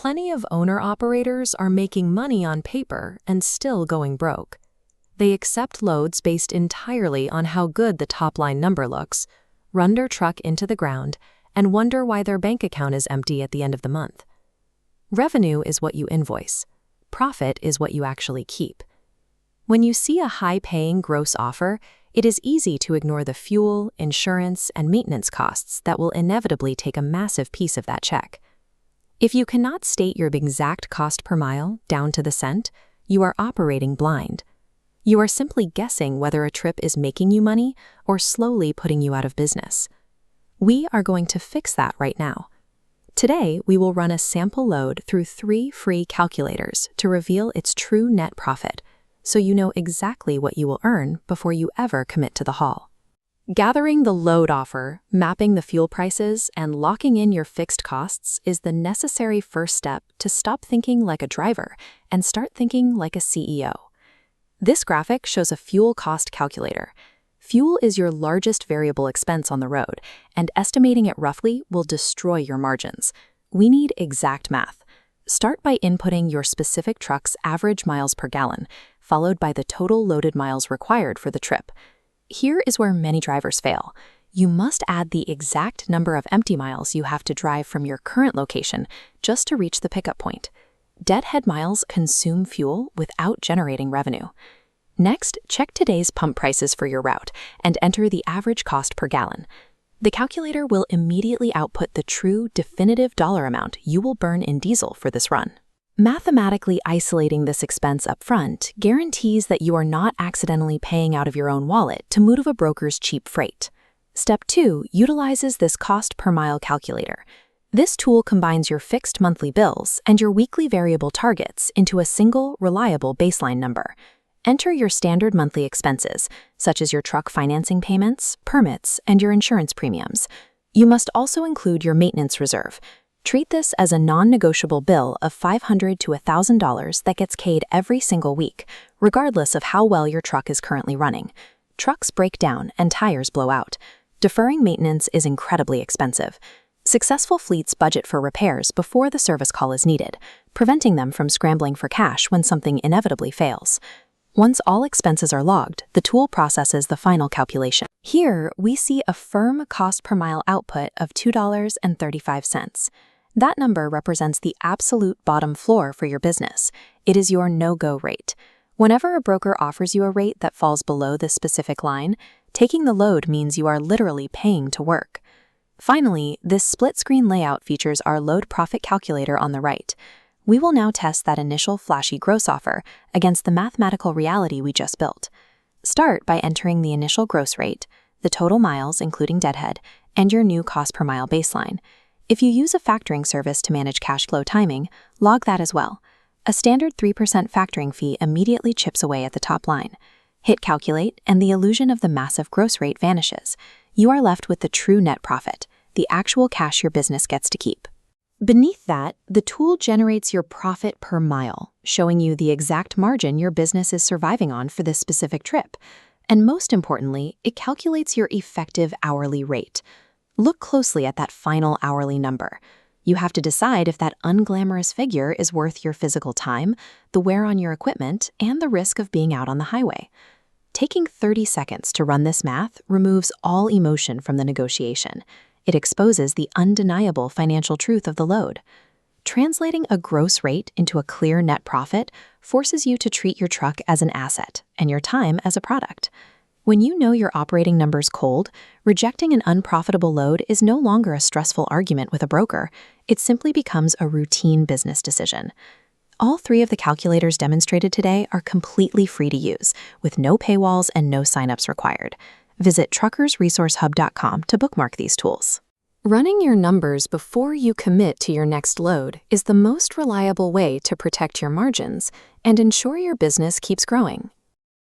Plenty of owner-operators are making money on paper and still going broke. They accept loads based entirely on how good the top-line number looks, run their truck into the ground, and wonder why their bank account is empty at the end of the month. Revenue is what you invoice. Profit is what you actually keep. When you see a high-paying gross offer, it is easy to ignore the fuel, insurance, and maintenance costs that will inevitably take a massive piece of that check. If you cannot state your exact cost per mile down to the cent, you are operating blind. You are simply guessing whether a trip is making you money or slowly putting you out of business. We are going to fix that right now. Today, we will run a sample load through 3 free calculators to reveal its true net profit, so you know exactly what you will earn before you ever commit to the haul. Gathering the load offer, mapping the fuel prices, and locking in your fixed costs is the necessary first step to stop thinking like a driver and start thinking like a CEO. This graphic shows a fuel cost calculator. Fuel is your largest variable expense on the road, and estimating it roughly will destroy your margins. We need exact math. Start by inputting your specific truck's average miles per gallon, followed by the total loaded miles required for the trip. Here is where many drivers fail. You must add the exact number of empty miles you have to drive from your current location just to reach the pickup point. Deadhead miles consume fuel without generating revenue. Next, check today's pump prices for your route and enter the average cost per gallon. The calculator will immediately output the true, definitive dollar amount you will burn in diesel for this run. Mathematically isolating this expense up front guarantees that you are not accidentally paying out of your own wallet to move a broker's cheap freight. Step 2 utilizes this cost per mile calculator. This tool combines your fixed monthly bills and your weekly variable targets into a single, reliable baseline number. Enter your standard monthly expenses, such as your truck financing payments, permits, and your insurance premiums. You must also include your maintenance reserve. Treat this as a non-negotiable bill of $500 to $1,000 that gets paid every single week, regardless of how well your truck is currently running. Trucks break down and tires blow out. Deferring maintenance is incredibly expensive. Successful fleets budget for repairs before the service call is needed, preventing them from scrambling for cash when something inevitably fails. Once all expenses are logged, the tool processes the final calculation. Here, we see a firm cost per mile output of $2.35. That number represents the absolute bottom floor for your business. It is your no-go rate. Whenever a broker offers you a rate that falls below this specific line, taking the load means you are literally paying to work. Finally, this split-screen layout features our load profit calculator on the right. We will now test that initial flashy gross offer against the mathematical reality we just built. Start by entering the initial gross rate, the total miles including deadhead, and your new cost per mile baseline. If you use a factoring service to manage cash flow timing, log that as well. A standard 3% factoring fee immediately chips away at the top line. Hit calculate, and the illusion of the massive gross rate vanishes. You are left with the true net profit, the actual cash your business gets to keep. Beneath that, the tool generates your profit per mile, showing you the exact margin your business is surviving on for this specific trip. And most importantly, it calculates your effective hourly rate. Look closely at that final hourly number. You have to decide if that unglamorous figure is worth your physical time, the wear on your equipment, and the risk of being out on the highway. Taking 30 seconds to run this math removes all emotion from the negotiation. It exposes the undeniable financial truth of the load. Translating a gross rate into a clear net profit forces you to treat your truck as an asset and your time as a product. When you know your operating numbers cold, rejecting an unprofitable load is no longer a stressful argument with a broker. It simply becomes a routine business decision. All 3 of the calculators demonstrated today are completely free to use, with no paywalls and no signups required. Visit truckersresourcehub.com to bookmark these tools. Running your numbers before you commit to your next load is the most reliable way to protect your margins and ensure your business keeps growing.